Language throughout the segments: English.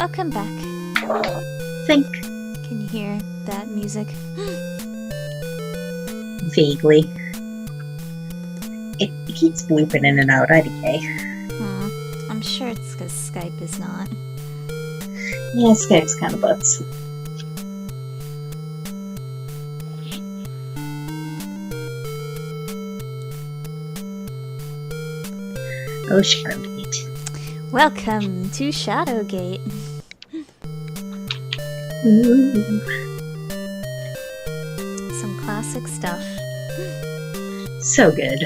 Welcome back. Think. Can you hear that music? Vaguely. It keeps blooping in and out, IDK. I'm sure it's because Skype is not. Yeah, Skype's kind of butts. Oh, Shadowgate. Welcome to Shadowgate. Ooh. Some classic stuff. So good.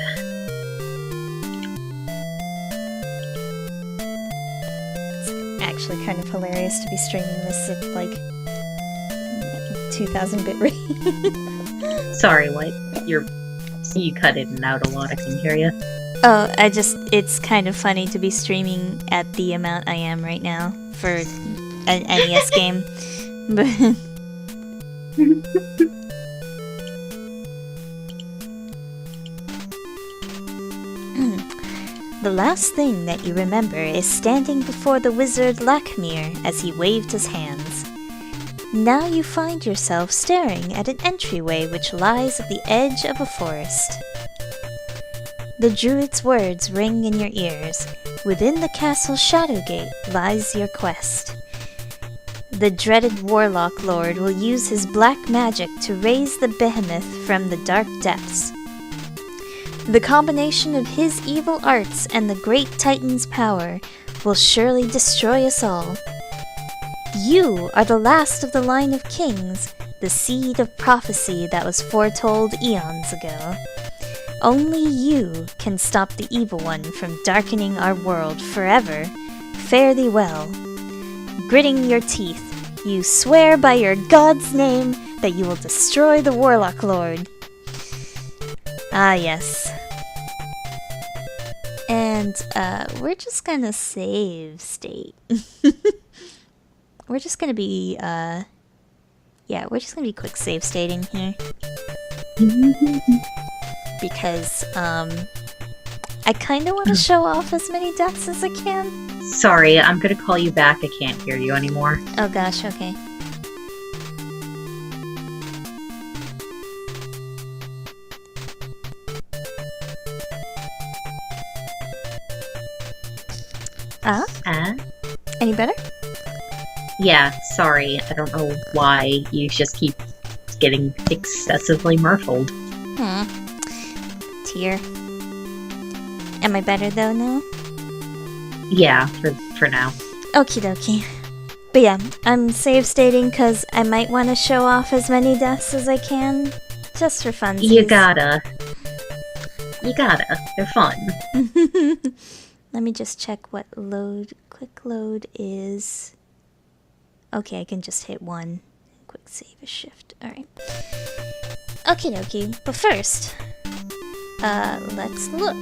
It's actually kind of hilarious to be streaming this at like 2000 bit rate. Sorry, what? You cut in and out a lot, I can hear you. Oh, it's kind of funny to be streaming at the amount I am right now for an NES game. But the last thing that you remember is standing before the wizard Lakmir as he waved his hands. Now you find yourself staring at an entryway which lies at the edge of a forest. The druid's words ring in your ears. Within the castle Shadowgate lies your quest. The dreaded warlock lord will use his black magic to raise the behemoth from the dark depths. The combination of his evil arts and the great titan's power will surely destroy us all. You are the last of the line of kings, the seed of prophecy that was foretold eons ago. Only you can stop the evil one from darkening our world forever. Fare thee well. Gritting your teeth, you swear by your god's name that you will destroy the Warlock Lord. Ah, yes. And, we're just gonna save state. We're just gonna be, we're just gonna be quick save stating here. Because, I kinda want to show off as many deaths as I can. Sorry, I'm gonna call you back. I can't hear you anymore. Oh gosh, okay. Any better? Yeah, sorry. I don't know why you just keep getting excessively muffled. Tear. Am I better though now? Yeah, for now. Okie dokie. But yeah, I'm save stating because I might want to show off as many deaths as I can, just for funsies. You gotta. They're fun. Let me just check what quick load is. Okay, I can just hit 1. Quick save is shift. Alright. Okie dokie. But first, let's look.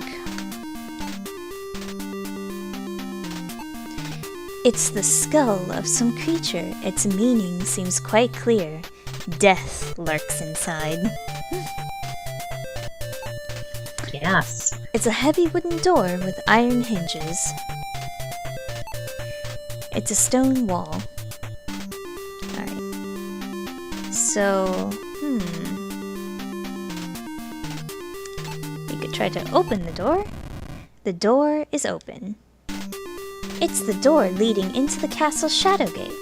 It's the skull of some creature. Its meaning seems quite clear. Death lurks inside. Yes. It's a heavy wooden door with iron hinges. It's a stone wall. Alright. So, we could try to open the door. The door is open. It's the door leading into the castle Shadowgate.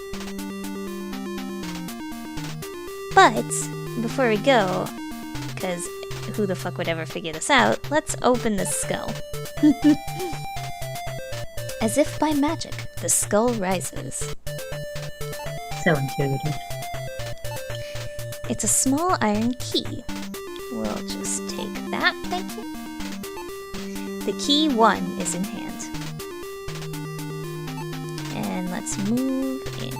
But, before we go, because who the fuck would ever figure this out, let's open the skull. As if by magic, the skull rises. So intuitive. It's a small iron key. We'll just take that, thank you. The key 1 is in hand. And let's move in.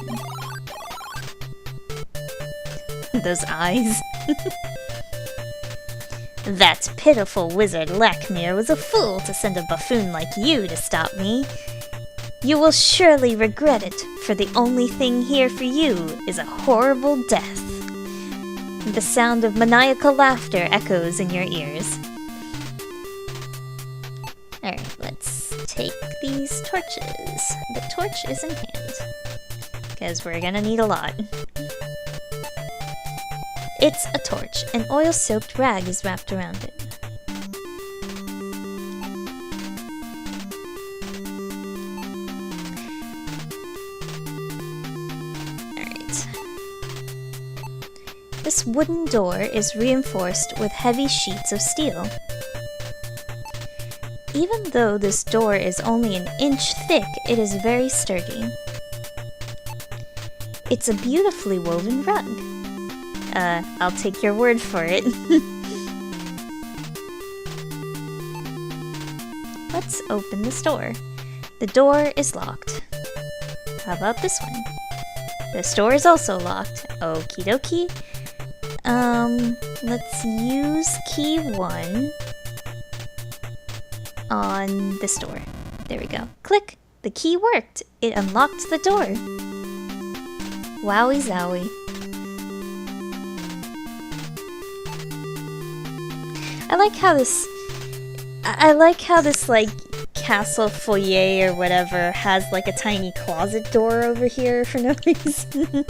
Those eyes. That pitiful wizard Lakmir was a fool to send a buffoon like you to stop me. You will surely regret it, for the only thing here for you is a horrible death. The sound of maniacal laughter echoes in your ears. Alright, let's take these torches. The torch is in hand. because we're gonna need a lot. It's a torch. An oil-soaked rag is wrapped around it. Alright. This wooden door is reinforced with heavy sheets of steel. Even though this door is only an inch thick, it is very sturdy. It's a beautifully woven rug. I'll take your word for it. Let's open this door. The door is locked. How about this one? This door is also locked. Okie dokie. Let's use key 1 on this door. There we go. Click! The key worked! It unlocked the door. Wowie zowie. I like how this like castle foyer or whatever has like a tiny closet door over here for no reason.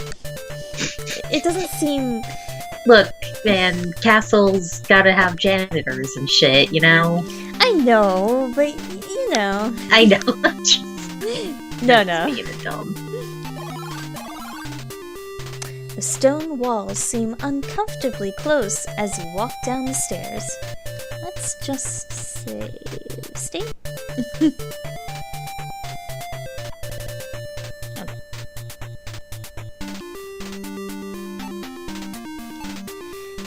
It doesn't seem... Look, man, castles gotta have janitors and shit, you know? I know, but you know. I know. No. Being a dumb. The stone walls seem uncomfortably close as you walk down the stairs. Let's just say... stay? Okay.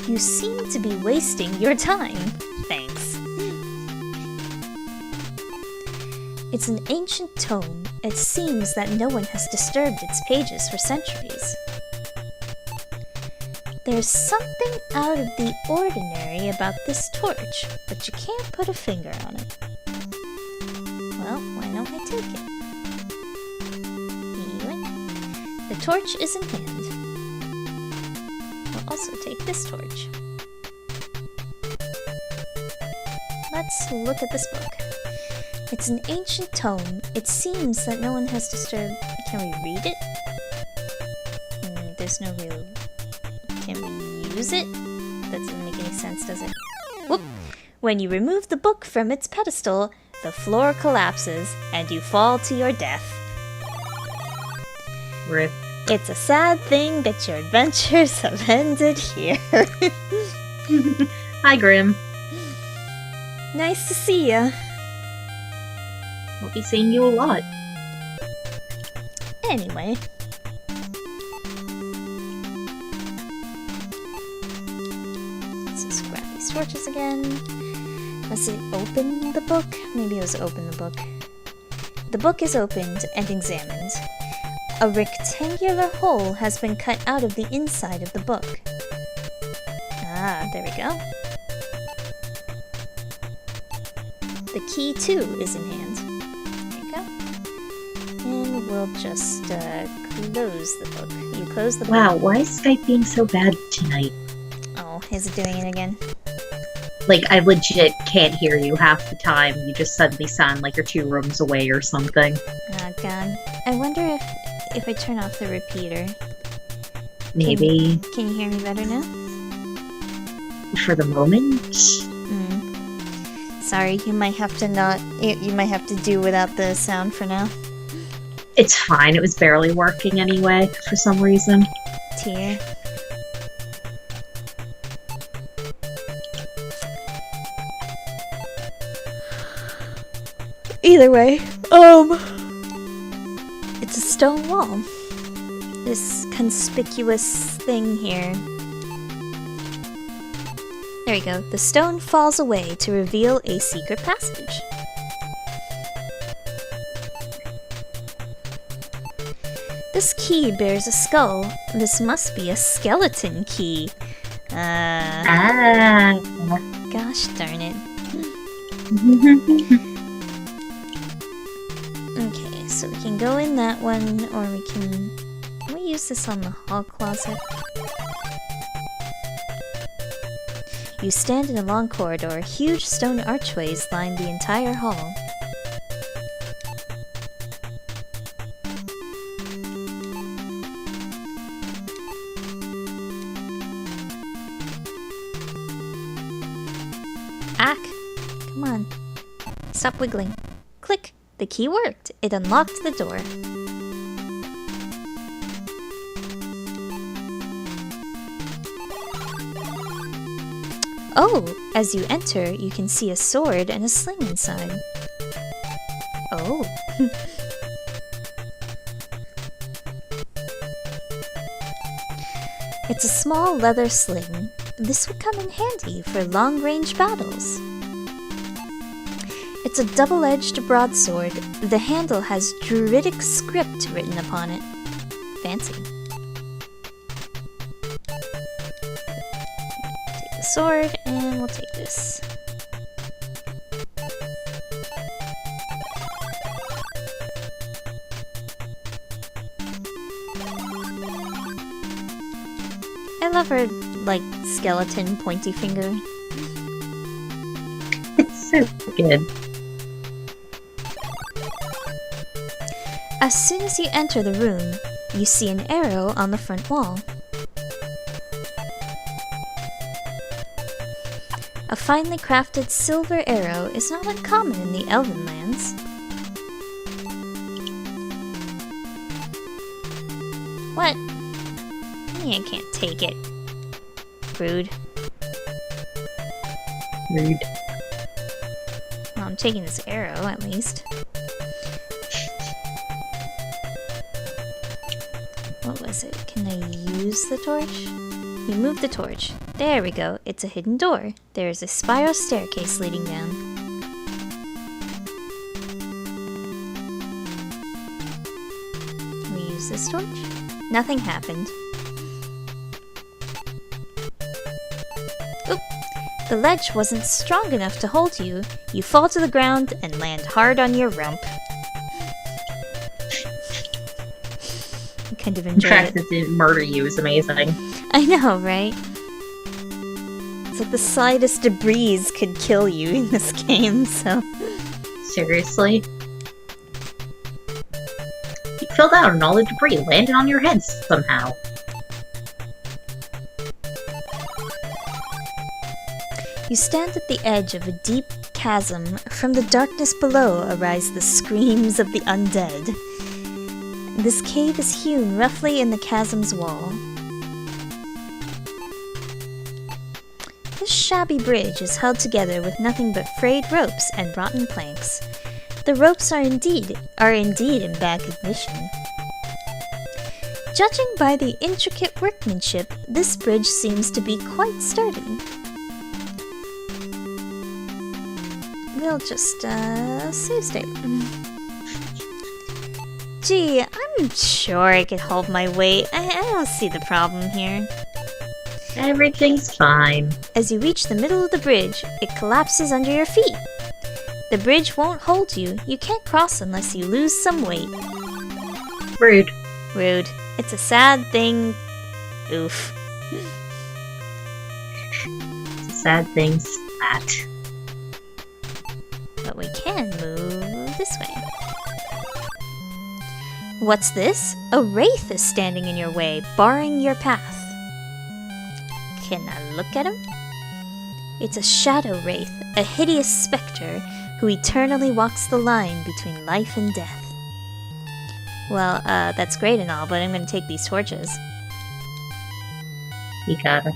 You seem to be wasting your time. Thanks. It's an ancient tome. It seems that no one has disturbed its pages for centuries. There's something out of the ordinary about this torch, but you can't put a finger on it. Well, why don't I take it? Anyway, the torch is in hand. We'll also take this torch. Let's look at this book. It's an ancient tome. It seems that no one has disturbed... Can we read it? There's no real... Can we use it? That doesn't make any sense, does it? Whoop! When you remove the book from its pedestal, the floor collapses, and you fall to your death. Rip. It's a sad thing that your adventures have ended here. Hi, Grim. Nice to see ya. I'll be seeing you a lot. Anyway. Let's just grab these torches again. Let's see, open the book? Maybe it was open the book. The book is opened and examined. A rectangular hole has been cut out of the inside of the book. Ah, there we go. The key, too, is in hand. There you go. And we'll just close the book. You close the book. Wow, why is Skype being so bad tonight? Oh, is it doing it again? Like, I legit can't hear you half the time. You just suddenly sound like you're 2 rooms away or something. Oh, God. I wonder if I turn off the repeater. Maybe. Can you hear me better now? For the moment? Sorry, you might have to do without the sound for now. It's fine, it was barely working anyway, for some reason. Tear. Either way, it's a stone wall. This conspicuous thing here. There we go. The stone falls away to reveal a secret passage. This key bears a skull. This must be a skeleton key. Gosh darn it. Okay, so we can go in that one, or we can we use this on the hall closet? You stand in a long corridor. Huge stone archways line the entire hall. Ack. Come on. Stop wiggling. Click. The key worked. It unlocked the door. Oh, as you enter, you can see a sword and a sling inside. Oh. It's a small leather sling. This would come in handy for long-range battles. It's a double-edged broadsword. The handle has druidic script written upon it. Fancy. Take the sword, and we'll take this. I love her, like, skeleton pointy finger. It's so good. As soon as you enter the room, you see an arrow on the front wall. A finely crafted silver arrow is not uncommon in the Elven lands. What? I can't take it. Rude. Rude. Well, I'm taking this arrow, at least. What was it? Can I use the torch? You move the torch. There we go. It's a hidden door. There is a spiral staircase leading down. Can we use this torch? Nothing happened. Oop! The ledge wasn't strong enough to hold you. You fall to the ground and land hard on your rump. I kind of The enjoyed fact it. that it didn't murder you is amazing. I know, right? It's like the slightest debris could kill you in this game, so... Seriously? You fell down and all the debris landed on your head somehow. You stand at the edge of a deep chasm. From the darkness below arise the screams of the undead. This cave is hewn roughly in the chasm's wall. This shabby bridge is held together with nothing but frayed ropes and rotten planks. The ropes are indeed in bad condition. Judging by the intricate workmanship, this bridge seems to be quite sturdy. We'll just, save state. Gee, I'm sure I could hold my weight. I don't see the problem here. Everything's fine. As you reach the middle of the bridge, it collapses under your feet. The bridge won't hold you. You can't cross unless you lose some weight. Rude. Rude. It's a sad thing. Oof. It's a sad thing, spat. But we can move this way. What's this? A wraith is standing in your way, barring your path. Can I look at him? It's a shadow wraith, a hideous specter who eternally walks the line between life and death. Well, that's great and all, but I'm gonna take these torches. You gotta.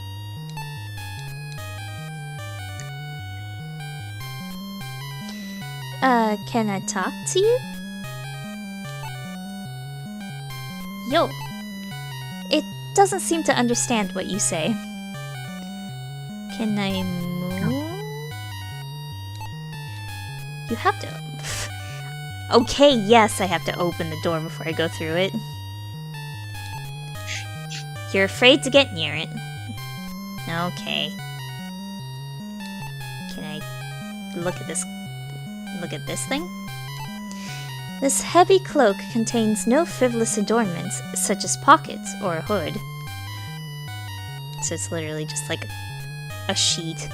Can I talk to you? Yo. It doesn't seem to understand what you say. Can I move? You have to... Okay, yes, I have to open the door before I go through it. You're afraid to get near it. Okay. Can I look at this? Look at this thing? This heavy cloak contains no frivolous adornments, such as pockets or a hood. So it's literally just like a sheet.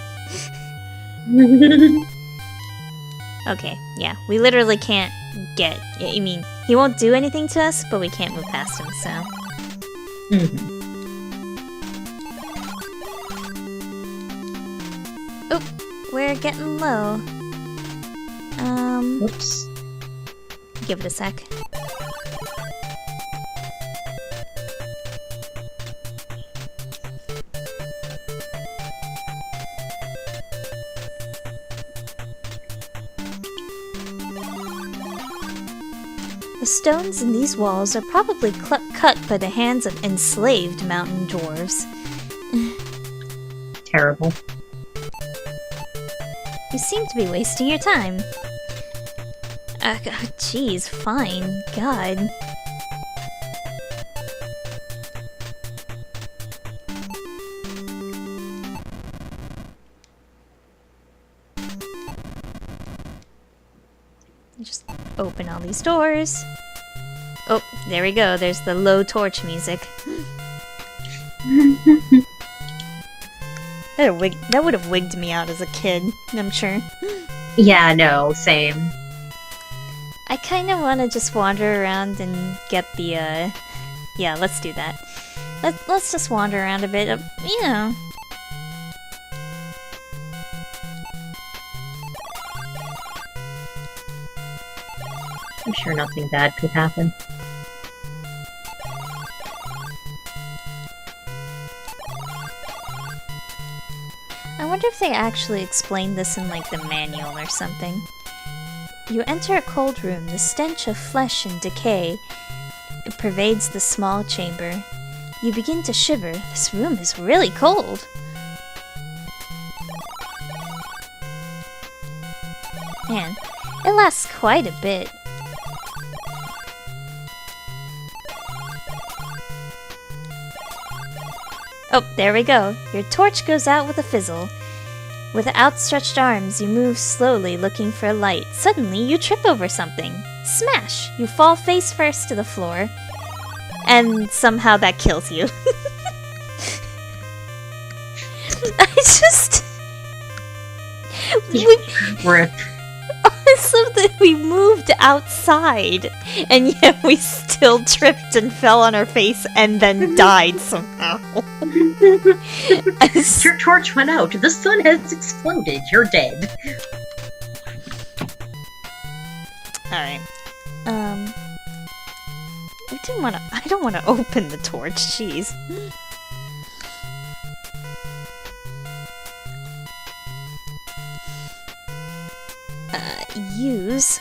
Okay, yeah, we literally can't get... I mean, he won't do anything to us, but we can't move past him, so... Mm-hmm. Oh, we're getting low. Whoops. Give it a sec. The stones in these walls are probably cut by the hands of enslaved mountain dwarves. Terrible. You seem to be wasting your time. Jeez, fine. God. Just open all these doors. Oh, there we go. There's the low torch music. That would have wigged me out as a kid, I'm sure. Yeah, no, same. I kind of want to just wander around and get the, yeah, let's do that. Let's just wander around a bit, you know. I'm sure nothing bad could happen. I wonder if they actually explained this in, like, the manual or something. You enter a cold room. The stench of flesh and decay pervades the small chamber. You begin to shiver. This room is really cold. Man, it lasts quite a bit. Oh, there we go. Your torch goes out with a fizzle. With outstretched arms, you move slowly, looking for a light. Suddenly, you trip over something. Smash! You fall face first to the floor. And somehow that kills you. I just... Rip. Something we moved outside, and yet we still tripped and fell on our face and then died somehow. Your torch went out. The sun has exploded. You're dead. Alright. I don't wanna open the torch, jeez. Use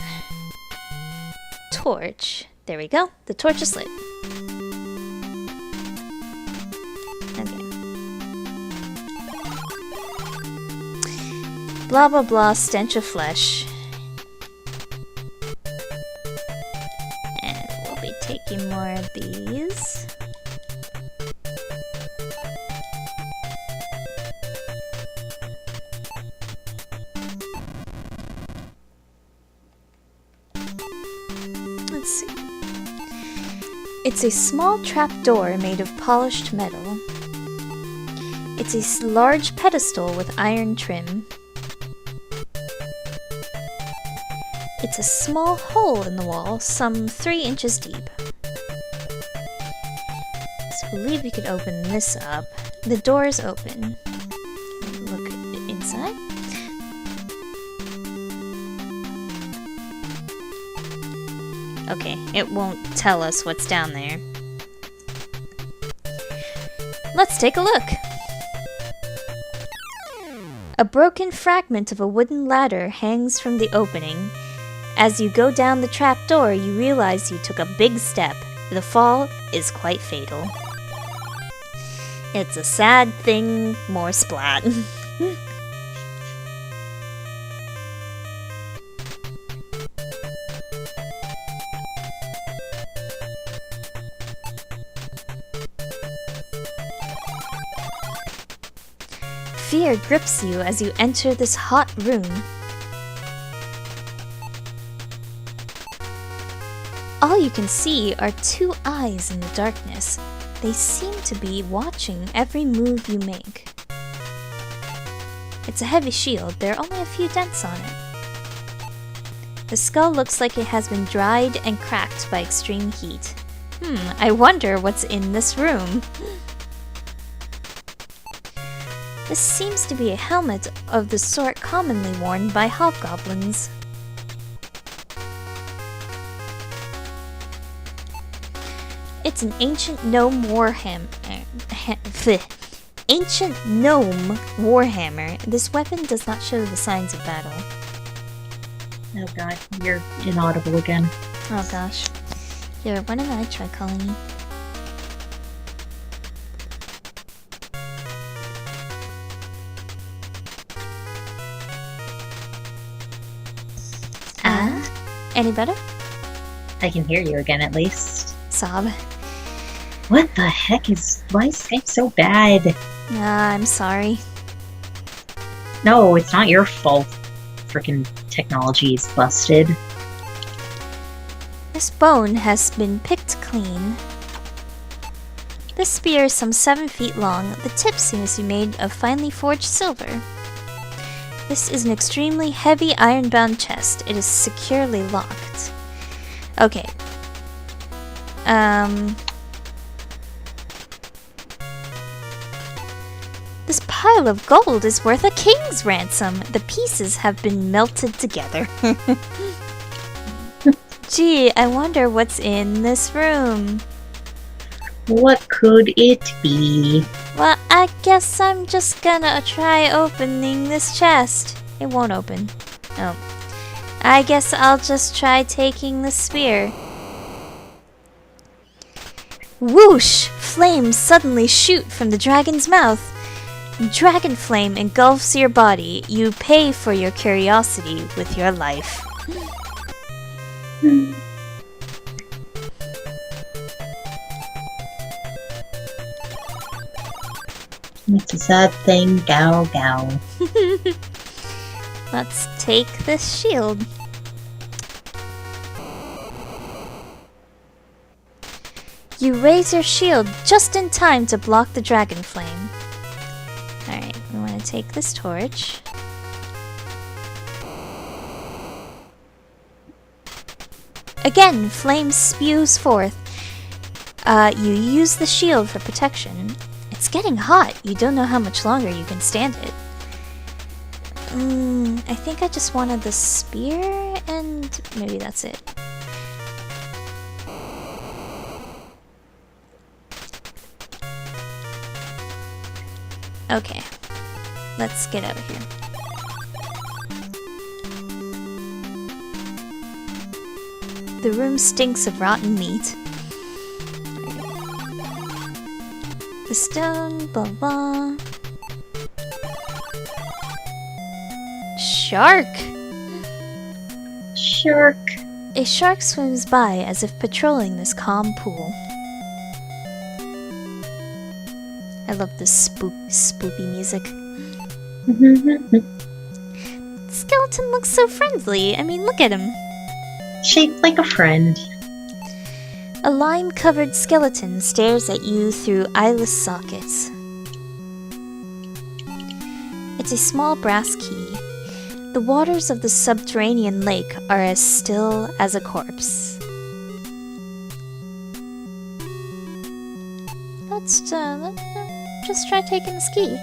torch. There we go. The torch is lit. Okay. Blah blah blah, stench of flesh. And we'll be taking more of these. Let's see. It's a small trapdoor made of polished metal. It's a large pedestal with iron trim. It's a small hole in the wall, some 3 inches deep. So I believe we could open this up. The door is open. Look inside. Okay, it won't tell us what's down there. Let's take a look! A broken fragment of a wooden ladder hangs from the opening. As you go down the trapdoor, you realize you took a big step. The fall is quite fatal. It's a sad thing, more splat. Fear grips you as you enter this hot room. All you can see are 2 eyes in the darkness. They seem to be watching every move you make. It's a heavy shield. There are only a few dents on it. The skull looks like it has been dried and cracked by extreme heat. I wonder what's in this room. This seems to be a helmet of the sort commonly worn by hobgoblins. It's an ancient gnome warhammer. Ancient gnome warhammer. This weapon does not show the signs of battle. Oh god, you're inaudible again. Oh gosh. Here, why don't I try calling you? Any better? I can hear you again at least. Sob. What the heck is... Why is Skype so bad? I'm sorry. No, it's not your fault. Frickin' technology is busted. This bone has been picked clean. This spear is some 7 feet long. The tip seems to be made of finely forged silver. This is an extremely heavy iron-bound chest. It is securely locked. Okay. This pile of gold is worth a king's ransom. The pieces have been melted together. Gee, I wonder what's in this room. What could it be? Well, I guess I'm just gonna try opening this chest. It won't open. Oh. I guess I'll just try taking the spear. Whoosh! Flames suddenly shoot from the dragon's mouth. Dragon flame engulfs your body. You pay for your curiosity with your life. It's a sad thing, gal gal. Let's take this shield. You raise your shield just in time to block the dragon flame. Alright, we want to take this torch. Again, flame spews forth. You use the shield for protection. It's getting hot. You don't know how much longer you can stand it. I think I just wanted the spear, and maybe that's it. Okay, let's get out of here. The room stinks of rotten meat. The stone, blah blah. Shark! Shark. A shark swims by as if patrolling this calm pool. I love this spoopy music. The skeleton looks so friendly. I mean, look at him. Shaped like a friend. A lime-covered skeleton stares at you through eyeless sockets. It's a small brass key. The waters of the subterranean lake are as still as a corpse. Let's just try taking this key.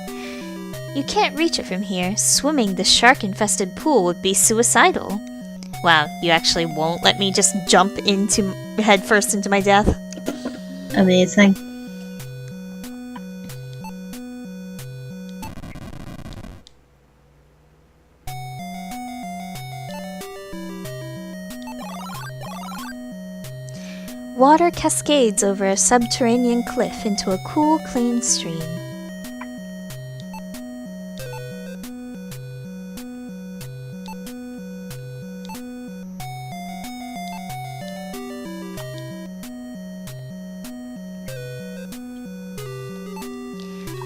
You can't reach it from here. Swimming the shark-infested pool would be suicidal. Wow, you actually won't let me just jump into headfirst into my death? Amazing. Water cascades over a subterranean cliff into a cool, clean stream.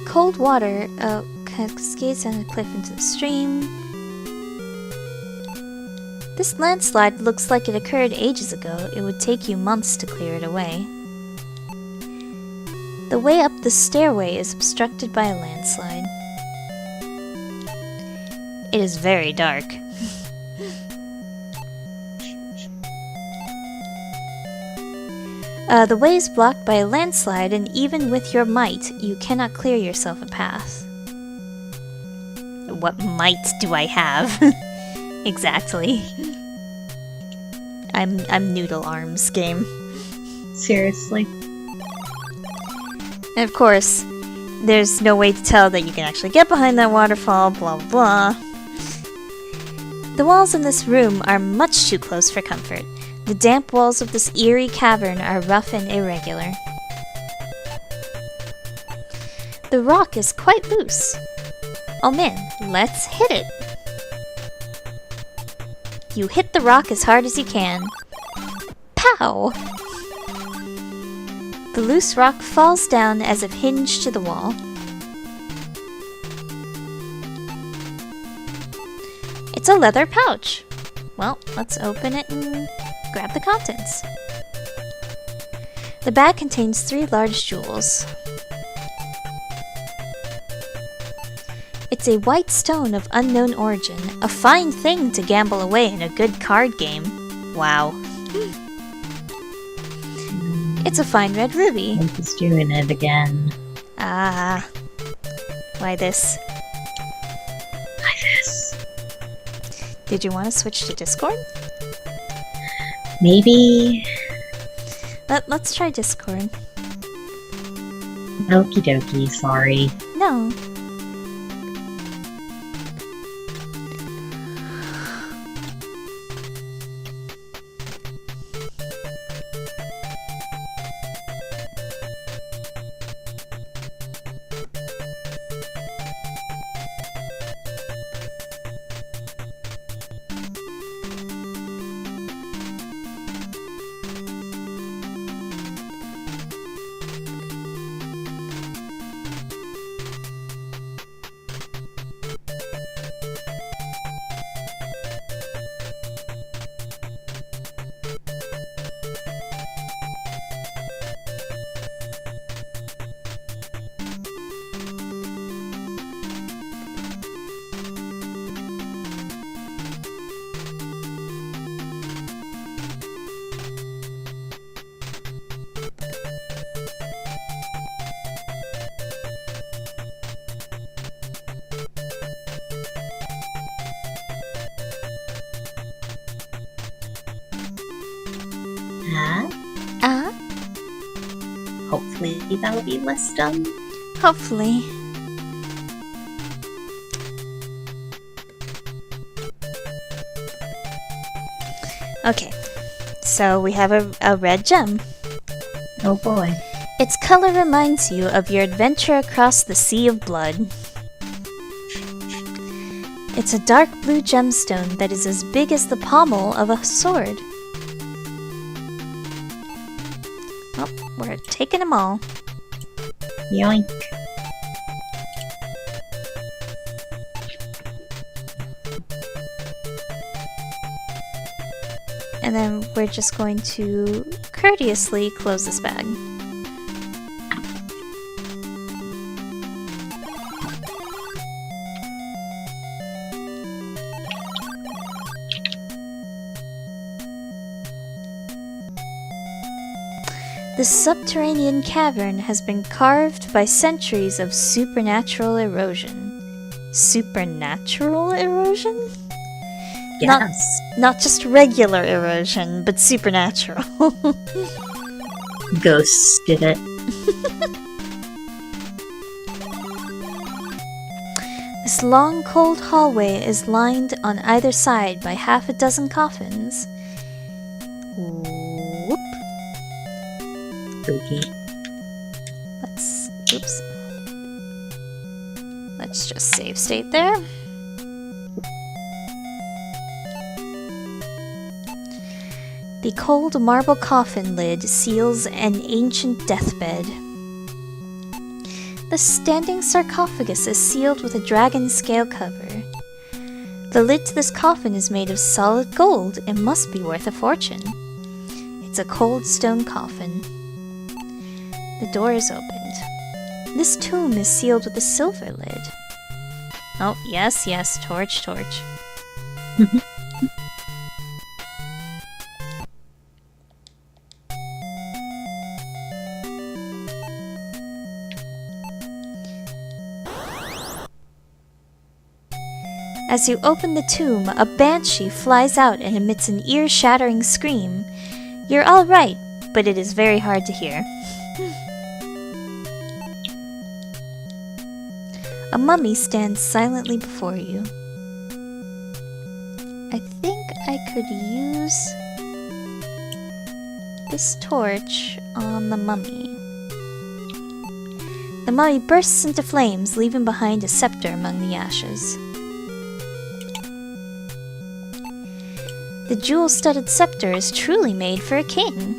Cold water cascades down a cliff into the stream. This landslide looks like it occurred ages ago. It would take you months to clear it away. The way up the stairway is obstructed by a landslide. It is very dark. The way is blocked by a landslide, and even with your might, you cannot clear yourself a path. What might do I have? Exactly. I'm Noodle Arms game. Seriously. And of course, there's no way to tell that you can actually get behind that waterfall, blah blah blah. The walls in this room are much too close for comfort. The damp walls of this eerie cavern are rough and irregular. The rock is quite loose. Oh man, let's hit it! You hit the rock as hard as you can. Pow! The loose rock falls down as if hinged to the wall. It's a leather pouch. Well, let's open it and grab the contents. The bag contains 3 large jewels. It's a white stone of unknown origin, a fine thing to gamble away in a good card game. Wow. It's a fine red ruby. He's doing it again. Ah. Why this? Why this? Did you want to switch to Discord? Maybe. Let's try Discord. Okie dokie, sorry. No. Hopefully that'll be less dumb. Hopefully. Okay, so we have a red gem. Oh boy. Its color reminds you of your adventure across the Sea of Blood. It's a dark blue gemstone that is as big as the pommel of a sword. Oh, we're taking them all. Yoink. And then we're just going to courteously close this bag. The subterranean cavern has been carved by centuries of supernatural erosion. Supernatural erosion? Yes. Not just regular erosion, but supernatural. Ghosts did it. This long, cold hallway is lined on either side by half a dozen coffins. Whoop. Okay. Oops. Let's just save state there. The cold marble coffin lid seals an ancient deathbed. The standing sarcophagus is sealed with a dragon scale cover. The lid to this coffin is made of solid gold and must be worth a fortune. It's a cold stone coffin. The door is opened. This tomb is sealed with a silver lid. Oh, yes, torch. As you open the tomb, a banshee flies out and emits an ear-shattering scream. You're all right, but it is very hard to hear. A mummy stands silently before you. I think I could use this torch on the mummy. The mummy bursts into flames, leaving behind a scepter among the ashes. The jewel-studded scepter is truly made for a king.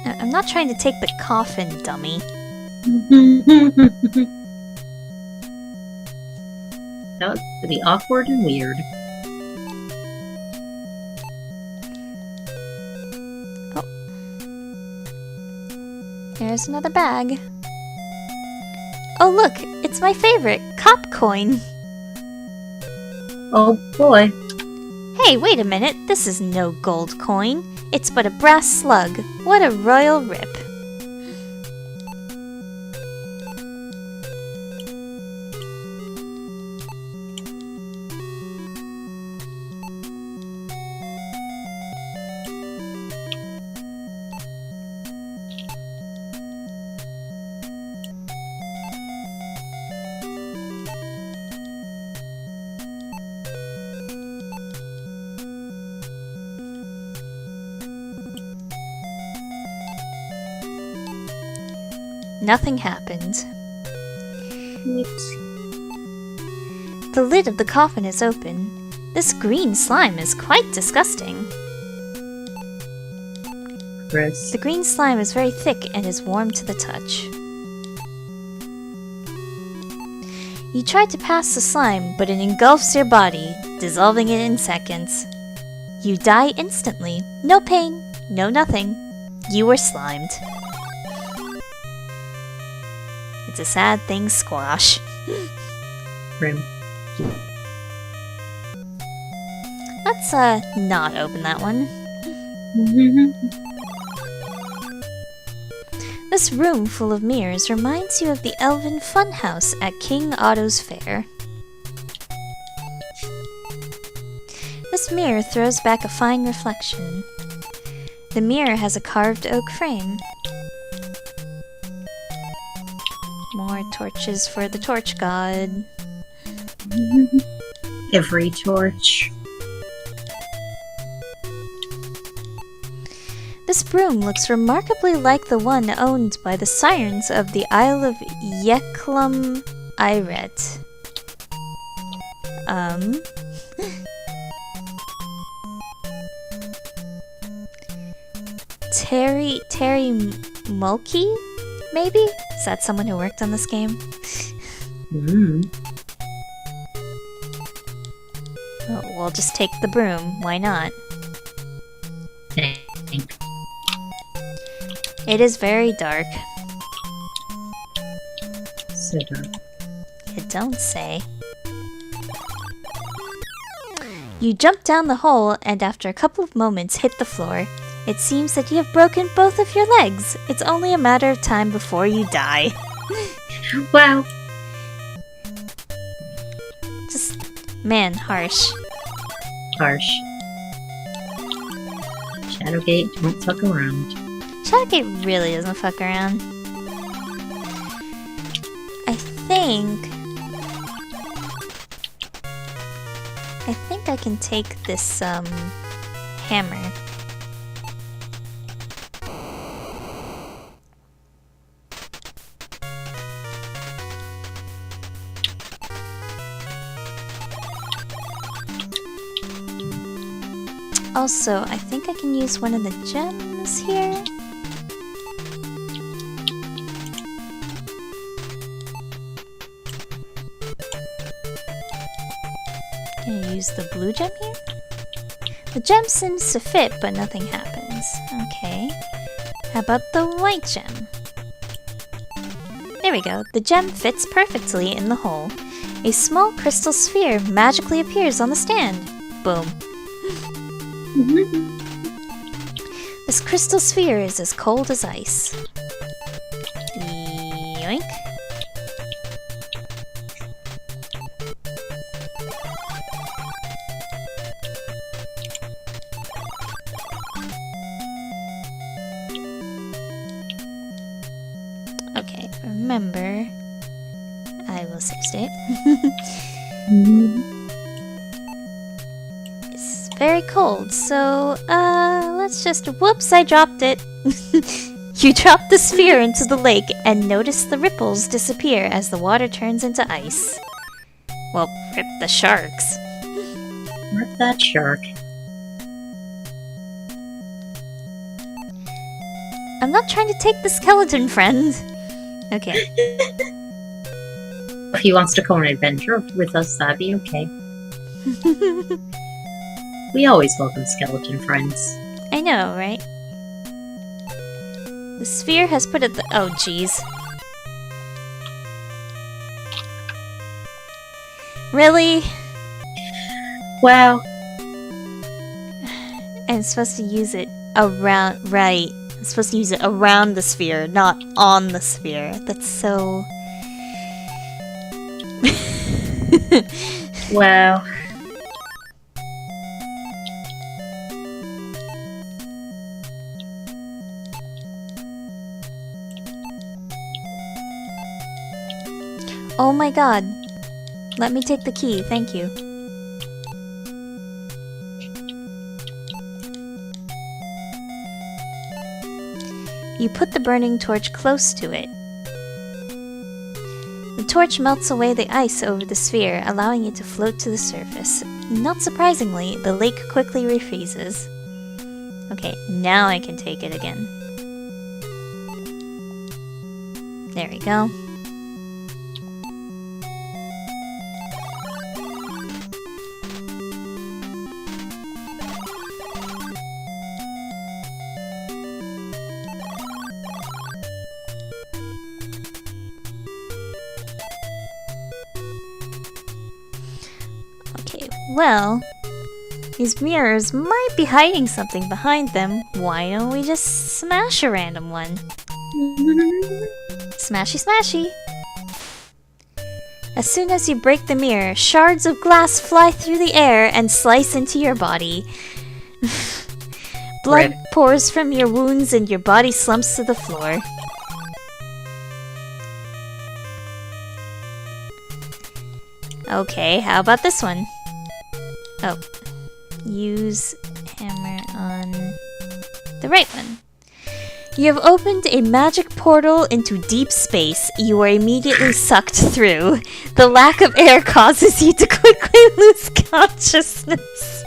I'm not trying to take the coffin, dummy. That was pretty awkward and weird. Oh. There's another bag. Oh look, it's my favorite, cop coin. Oh boy. Hey, wait a minute, this is no gold coin. It's but a brass slug. What a royal rip. Nothing happened. The lid of the coffin is open. This green slime is quite disgusting. Gross. The green slime is very thick and is warm to the touch. You try to pass the slime, but it engulfs your body, dissolving it in seconds. You die instantly. No pain, no nothing. You were slimed. It's a sad thing, squash. Grim. Let's, not open that one. This room full of mirrors reminds you of the Elven Funhouse at King Otto's Fair. This mirror throws back a fine reflection. The mirror has a carved oak frame. More torches for the torch god. Every torch. This broom looks remarkably like the one owned by the sirens of the Isle of Yeclum Iret. Terry Mulkey? Maybe? Is that someone who worked on this game? Oh, we'll just take the broom. Why not? It is very dark. So dark. You don't say. You jump down the hole and after a couple of moments hit the floor. It seems that you have broken both of your legs. It's only a matter of time before you die. Wow. Just, man, harsh. Harsh. Shadowgate, don't fuck around. Shadowgate really doesn't fuck around. I think I can take this, hammer. Also, I think I can use one of the gems here. Can I use the blue gem here? The gem seems to fit, but nothing happens. Okay. How about the white gem? There we go. The gem fits perfectly in the hole. A small crystal sphere magically appears on the stand. Boom. This crystal sphere is as cold as ice. Yoink. I will save state. It's very cold, so, let's just... Whoops, I dropped it. You drop the sphere into the lake and notice the ripples disappear as the water turns into ice. Well, rip the sharks. Rip that shark. I'm not trying to take the skeleton, friend. Okay. If he wants to go on an adventure with us, that'd be okay. We always welcome skeleton friends. I know, right? The sphere has put it oh, jeez. Really? Well... I'm supposed to use it around... Right. I'm supposed to use it around the sphere, not on the sphere. That's so... Well... Oh my god. Let me take the key, thank you. You put the burning torch close to it. The torch melts away the ice over the sphere, allowing it to float to the surface. Not surprisingly, the lake quickly refreezes. Okay, now I can take it again. There we go. Well, these mirrors might be hiding something behind them. Why don't we just smash a random one? Smashy smashy! As soon as you break the mirror, shards of glass fly through the air and slice into your body. Blood Rip. pours from your wounds and your body slumps to the floor. Okay, how about this one? Oh, use hammer on the right one. You have opened a magic portal into deep space. You are immediately sucked through. The lack of air causes you to quickly lose consciousness.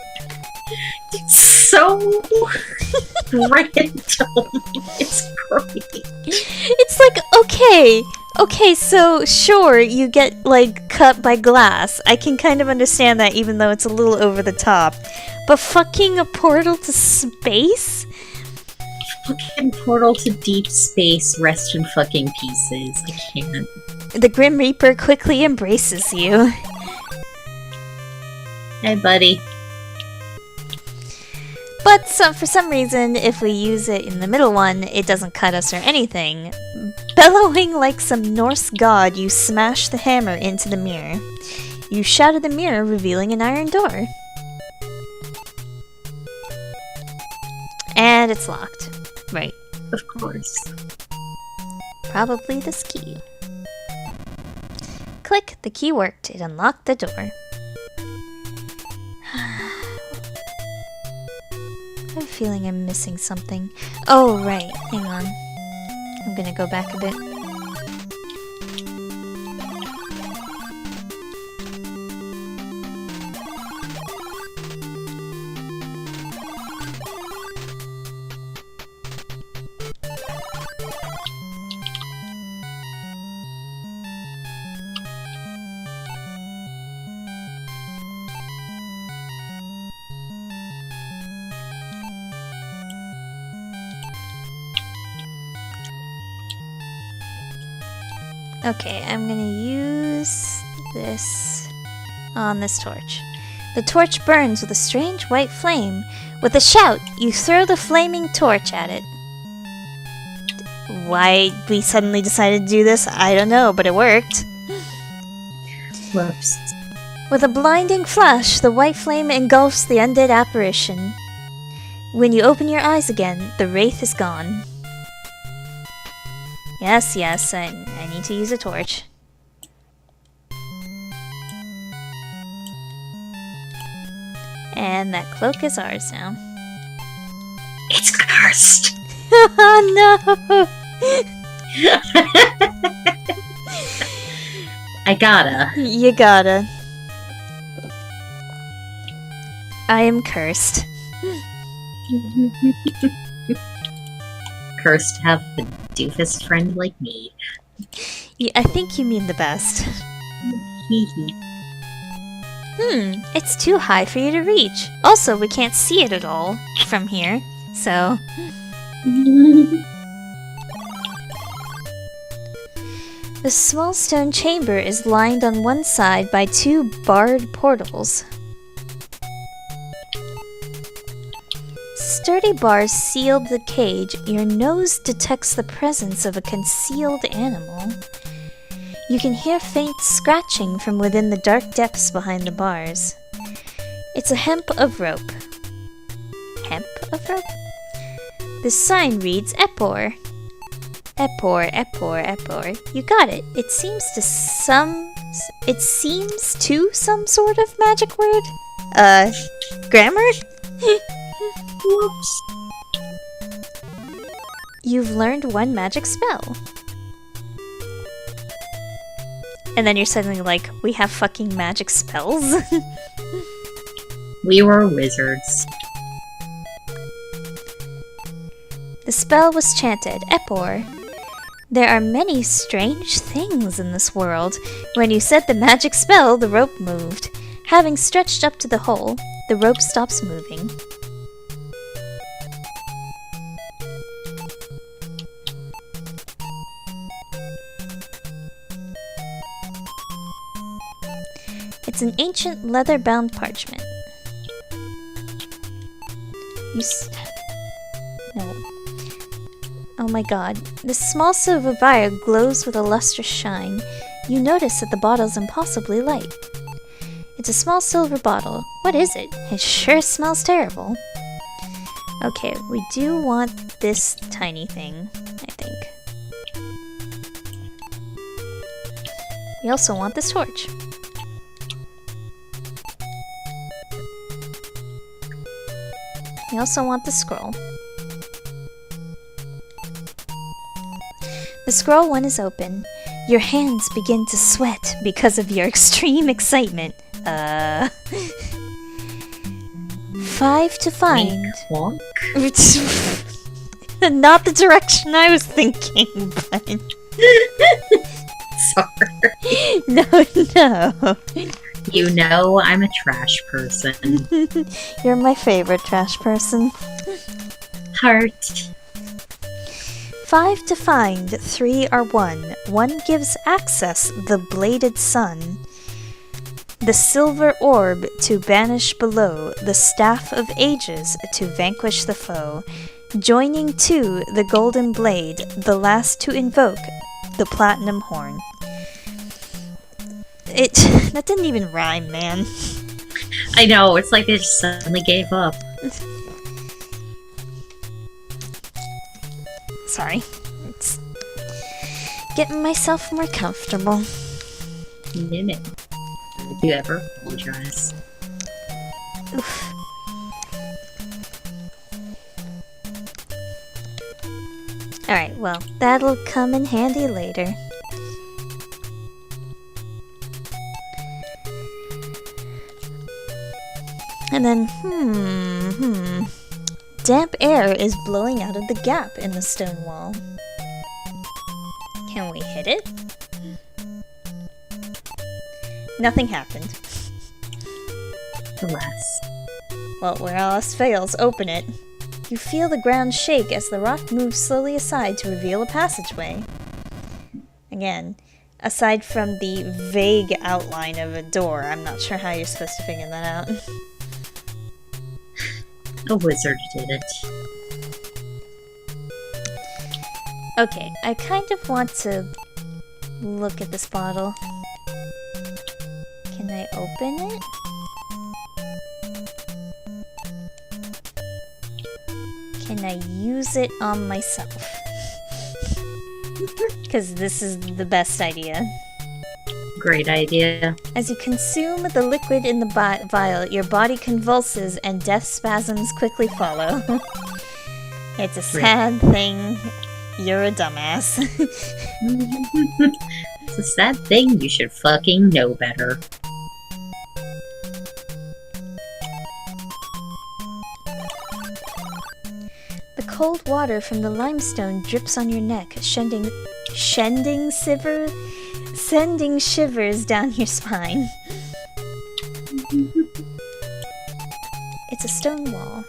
It's so random. It's great. It's like, okay, so sure, you get, like, cut by glass. I can kind of understand that, even though it's a little over the top. But fucking a portal to space? Fucking portal to deep space, rest in fucking pieces. I can't. The Grim Reaper quickly embraces you. Hey, buddy. But for some reason, if we use it in the middle one, it doesn't cut us or anything. Bellowing like some Norse god, you smash the hammer into the mirror. You shatter the mirror, revealing an iron door. And it's locked. Right. Of course. Probably this key. Click, the key worked. It unlocked the door. I have a feeling I'm missing something. Oh, right. Hang on. I'm gonna go back a bit. Okay, I'm gonna use this on this torch. The torch burns with a strange white flame. With a shout, you throw the flaming torch at it. Why we suddenly decided to do this, I don't know, but it worked. Whoops. With a blinding flash, the white flame engulfs the undead apparition. When you open your eyes again, the wraith is gone. Yes, I need to use a torch. And that cloak is ours now. It's cursed! Oh no! I gotta. You gotta. I am cursed. Cursed to have a doofus friend like me. Yeah, I think you mean the best. It's too high for you to reach. Also, we can't see it at all from here, so... The small stone chamber is lined on one side by 2 barred portals. Sturdy bars sealed the cage. Your nose detects the presence of a concealed animal. You can hear faint scratching from within the dark depths behind the bars. It's a hemp of rope. Hemp of rope? The sign reads Epor. Epor, Epor, Epor. You got it. It seems to some sort of magic word? Grammar? Whoops. You've learned 1 magic spell. And then you're suddenly like, we have fucking magic spells? We were wizards. The spell was chanted, Epor. There are many strange things in this world. When you said the magic spell, the rope moved. Having stretched up to the hole, the rope stops moving. It's an ancient leather-bound parchment. No. Oh my god. This small silver vial glows with a lustrous shine. You notice that the bottle's impossibly light. It's a small silver bottle. What is it? It sure smells terrible. Okay, we do want this tiny thing, I think. We also want this torch. We also want the scroll. The scroll one is open. Your hands begin to sweat because of your extreme excitement. 5 to find. Wonk. Not the direction I was thinking, but... Sorry. No. You know I'm a trash person. You're my favorite trash person. Heart. 5 to find, 3 are 1. 1 gives access the bladed sun. The silver orb to banish below, the staff of ages to vanquish the foe. Joining 2, the golden blade, the last to invoke, the platinum horn. That didn't even rhyme, man. I know, it's like they just suddenly gave up. Sorry. It's getting myself more comfortable. No. If you ever apologize. Oof. Alright, well, that'll come in handy later. And then, damp air is blowing out of the gap in the stone wall. Can we hit it? Nothing happened. Alas. Well, where else fails, open it. You feel the ground shake as the rock moves slowly aside to reveal a passageway. Again, aside from the vague outline of a door, I'm not sure how you're supposed to figure that out. A wizard did it. Okay, I kind of want to look at this bottle. Can I open it? Can I use it on myself? Because this is the best idea. Great idea. As you consume the liquid in the vial, your body convulses and death spasms quickly follow. It's a sad thing. You're a dumbass. It's a sad thing. You should fucking know better. The cold water from the limestone drips on your neck, sending shivers down your spine. It's a stone wall.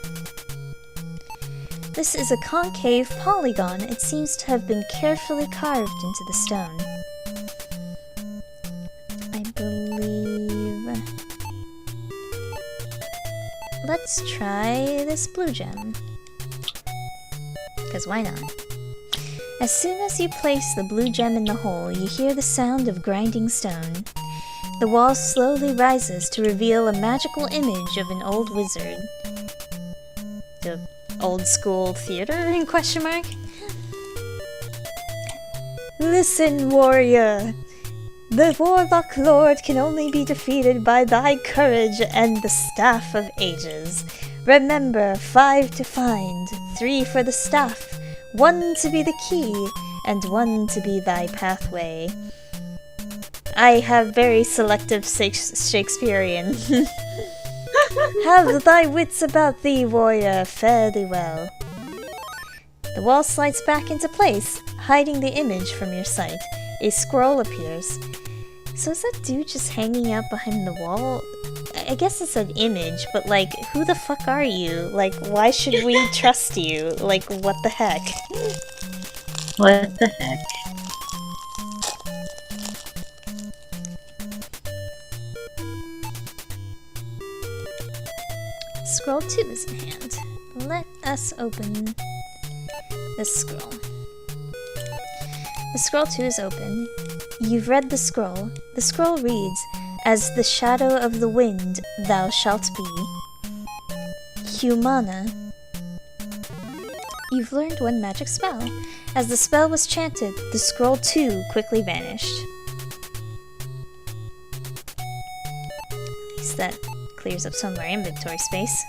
This is a concave polygon. It seems to have been carefully carved into the stone. I believe... Let's try this blue gem. Because why not? As soon as you place the blue gem in the hole, you hear the sound of grinding stone. The wall slowly rises to reveal a magical image of an old wizard. The old school theater, in question mark? Listen, warrior! The warlock lord can only be defeated by thy courage and the staff of ages. Remember, 5 to find, 3 for the staff, 1 to be the key, and 1 to be thy pathway. I have very selective Shakespearean. Have thy wits about thee, warrior, fare thee well. The wall slides back into place, hiding the image from your sight. A scroll appears. So is that dude just hanging out behind the wall? I guess it's an image, but like, who the fuck are you? Like, why should we trust you? Like, what the heck? What the heck? Scroll 2 is in hand. Let us open this scroll. The scroll 2 is open. You've read the scroll. The scroll reads, "As the shadow of the wind thou shalt be." Humana. You've learned 1 magic spell. As the spell was chanted, the scroll 2 quickly vanished. At least that clears up some of our inventory space.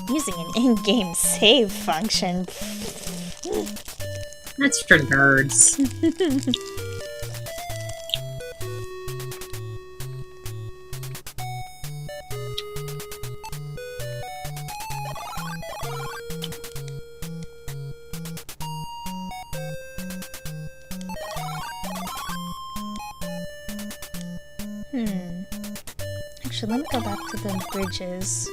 Using an in-game save function. That's for nerds. Actually, let me go back to the bridges.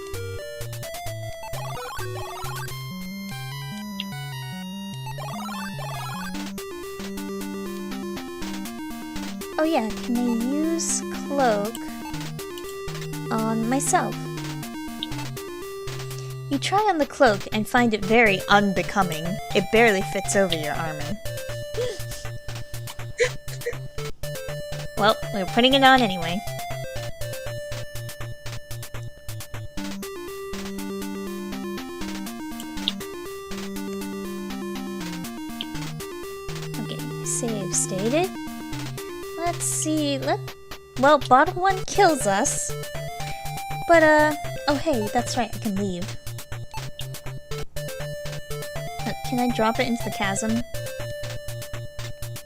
Oh yeah, can I use Cloak on myself? You try on the cloak and find it very unbecoming. It barely fits over your armor. Well, we're putting it on anyway. Okay, save stated. Let's see, well, bottle 1 kills us. But, oh hey, that's right, I can leave. Can I drop it into the chasm?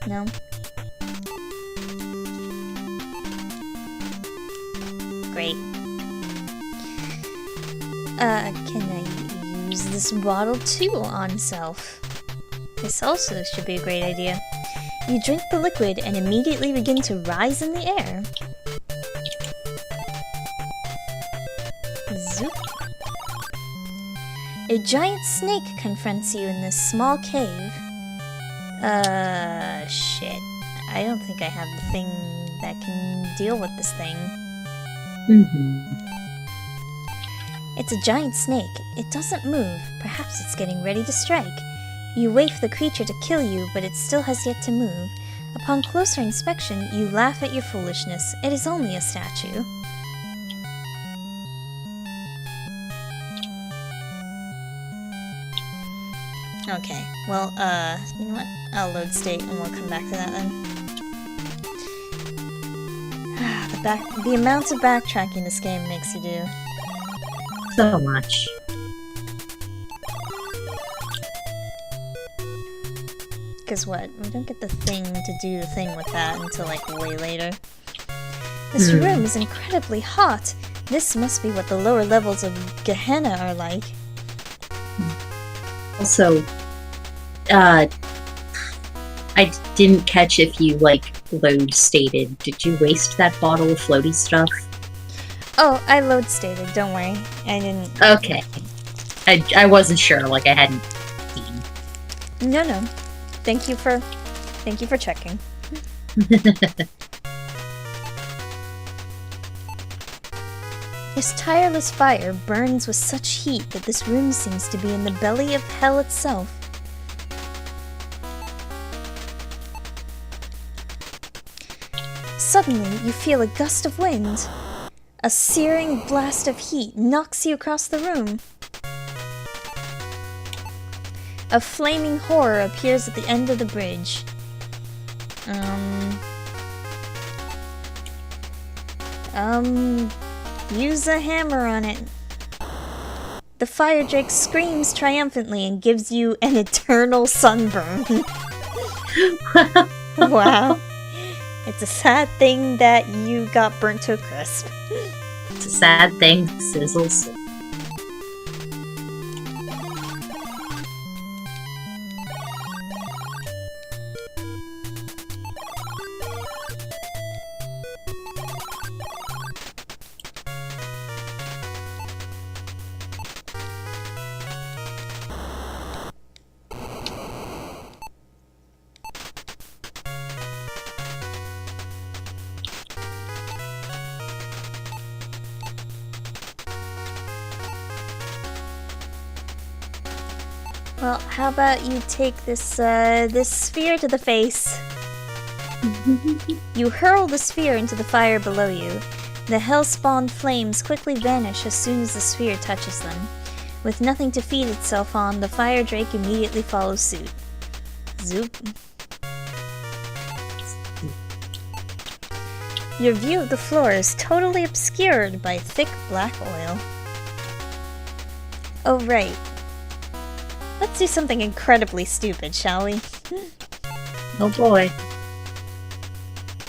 No? Great. Can I use this bottle too on self? This also should be a great idea. You drink the liquid and immediately begin to rise in the air. Zoop. A giant snake confronts you in this small cave. Shit. I don't think I have the thing that can deal with this thing. It's a giant snake. It doesn't move. Perhaps it's getting ready to strike. You wait for the creature to kill you, but it still has yet to move. Upon closer inspection, you laugh at your foolishness. It is only a statue. Okay, well, you know what? I'll load state and we'll come back to that then. The amount of backtracking this game makes you do. So much. Because what? We don't get the thing to do the thing with that until like way later. This room is incredibly hot. This must be what the lower levels of Gehenna are like. Also, I didn't catch if you, like, load stated. Did you waste that bottle of floaty stuff? Oh, I load stated, don't worry. I didn't... Okay. I wasn't sure, like I hadn't seen. No. Thank you for checking. This tireless fire burns with such heat that this room seems to be in the belly of hell itself. Suddenly, you feel a gust of wind. A searing blast of heat knocks you across the room. A flaming horror appears at the end of the bridge. Use a hammer on it. The fire drake screams triumphantly and gives you an eternal sunburn. Wow. It's a sad thing that you got burnt to a crisp. It's a sad thing, sizzles. Well, how about you take this, this sphere to the face? You hurl the sphere into the fire below you. The hell-spawned flames quickly vanish as soon as the sphere touches them. With nothing to feed itself on, the fire drake immediately follows suit. Zoop. Your view of the floor is totally obscured by thick black oil. Oh, right. Let's do something incredibly stupid, shall we? Oh boy.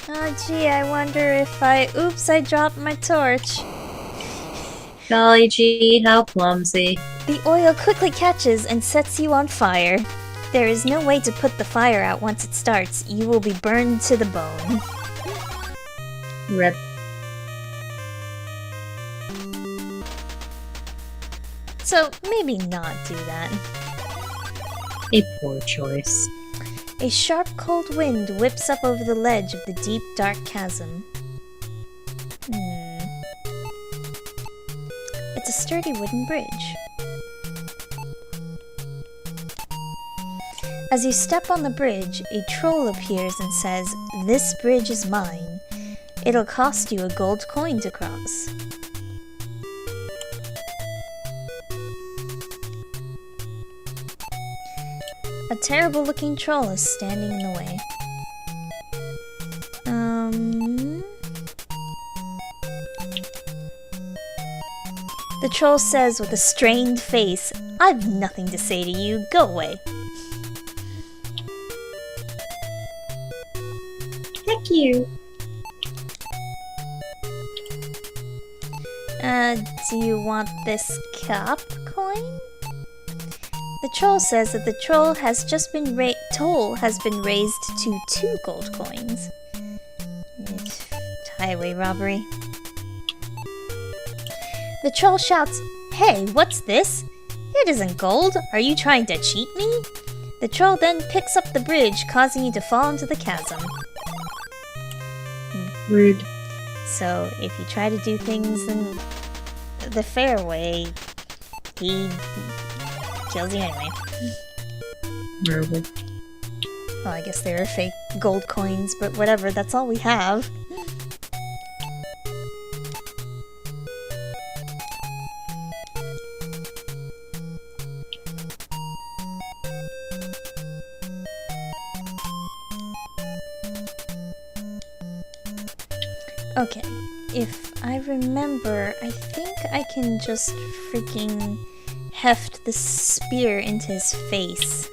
Oh gee, I wonder if Oops, I dropped my torch. Golly gee, how clumsy. The oil quickly catches and sets you on fire. There is no way to put the fire out once it starts. You will be burned to the bone. Rip. So, maybe not do that. A poor choice. A sharp cold wind whips up over the ledge of the deep dark chasm. It's a sturdy wooden bridge. As you step on the bridge, a troll appears and says, "This bridge is mine. It'll cost you a gold coin to cross." A terrible-looking troll is standing in the way. The troll says with a strained face, "I've nothing to say to you. Go away." Heck you. Do you want this cup coin? The troll says that the toll has been raised to 2 gold coins. It's highway robbery. The troll shouts, "Hey, what's this? It isn't gold. Are you trying to cheat me?" The troll then picks up the bridge, causing you to fall into the chasm. Rude. So, if you try to do things in the fair way, he kills you anyway. Rude. Well, I guess they were fake gold coins, but whatever, that's all we have. Okay, if I remember, I think I can just freaking heft the spear into his face.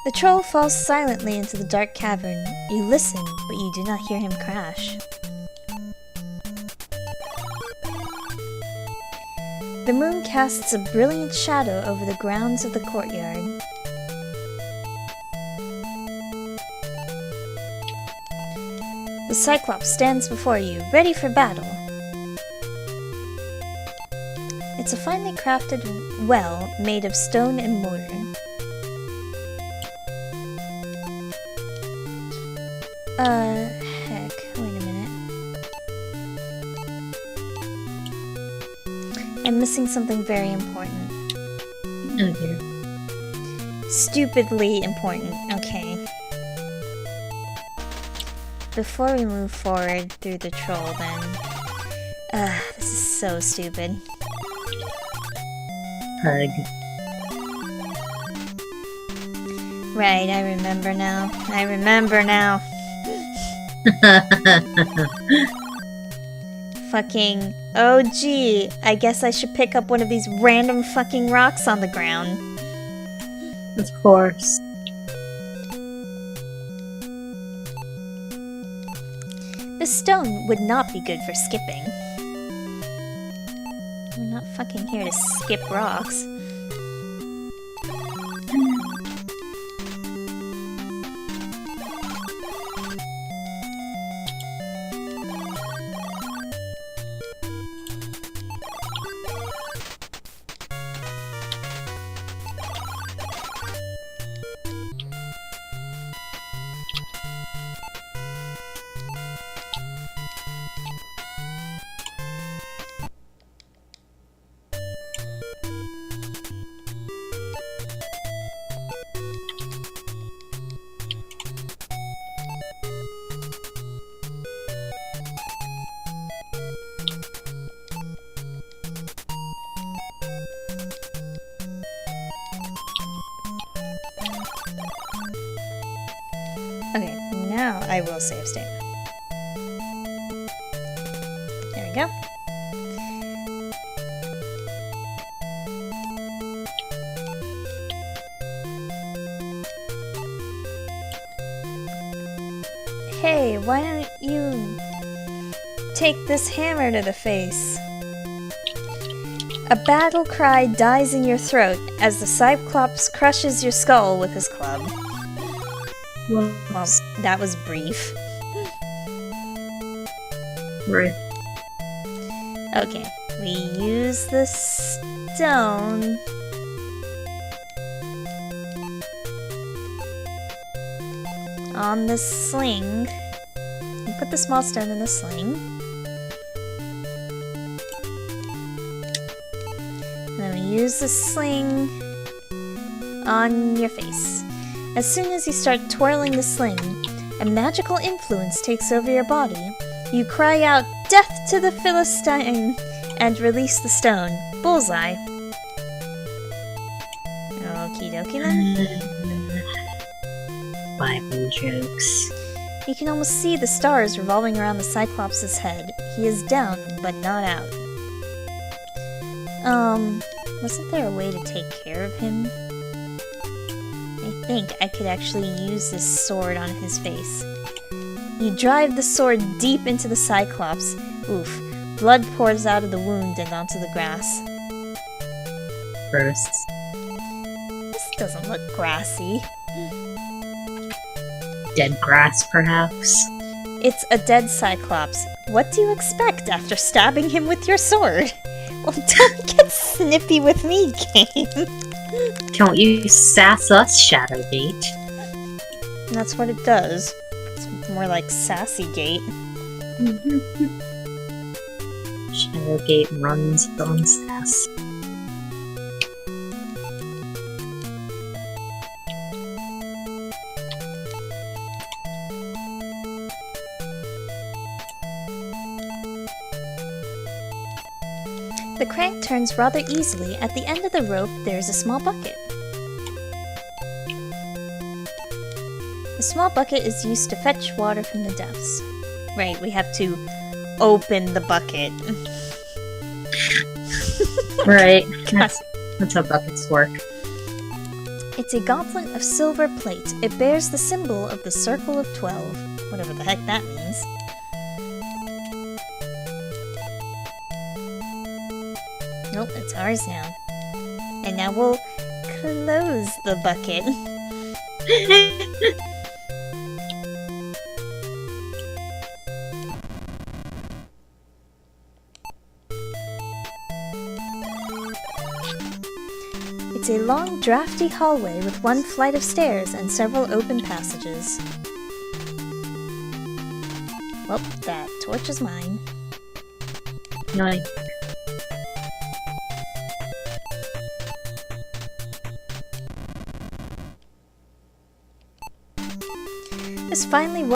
The troll falls silently into the dark cavern. You listen, but you do not hear him crash. The moon casts a brilliant shadow over the grounds of the courtyard. The Cyclops stands before you, ready for battle. It's a finely crafted well made of stone and mortar. Heck, wait a minute. I'm missing something very important. Oh dear. Stupidly important, okay. Before we move forward through the troll, then. This is so stupid. Hug. Right, I remember now. I remember now. Fucking. Oh gee, I guess I should pick up one of these random fucking rocks on the ground. Of course. This stone would not be good for skipping. We're not fucking here to skip rocks. Okay, now I will save state. There we go. Hey, why don't you take this hammer to the face? A battle cry dies in your throat as the Cyclops crushes your skull with his club. Well, that was brief. Right. Okay, we use the stone. On the sling. You put the small stone in the sling. And then we use the sling on your face. As soon as you start twirling the sling, a magical influence takes over your body. You cry out, "Death to the Philistine!" and release the stone. Bullseye. Okie dokie then. Bible jokes. You can almost see the stars revolving around the Cyclops' head. He is down, but not out. Wasn't there a way to take care of him? I think I could actually use this sword on his face. You drive the sword deep into the Cyclops. Oof. Blood pours out of the wound and onto the grass. Gross. This doesn't look grassy. Dead grass, perhaps? It's a dead Cyclops. What do you expect after stabbing him with your sword? Well, don't get snippy with me, game. Don't you sass us, Shadowgate. And that's what it does. It's more like Sassygate. Shadowgate runs on sass. The crank turns rather easily. At the end of the rope, there is a small bucket. The small bucket is used to fetch water from the depths. Right, we have to open the bucket. Right. That's how buckets work. It's a goblet of silver plate. It bears the symbol of the Circle of 12. Whatever the heck that means. Nope, it's ours now. And now we'll close the bucket. It's a long, drafty hallway with one flight of stairs and several open passages. Well, that torch is mine. Yoink. This finally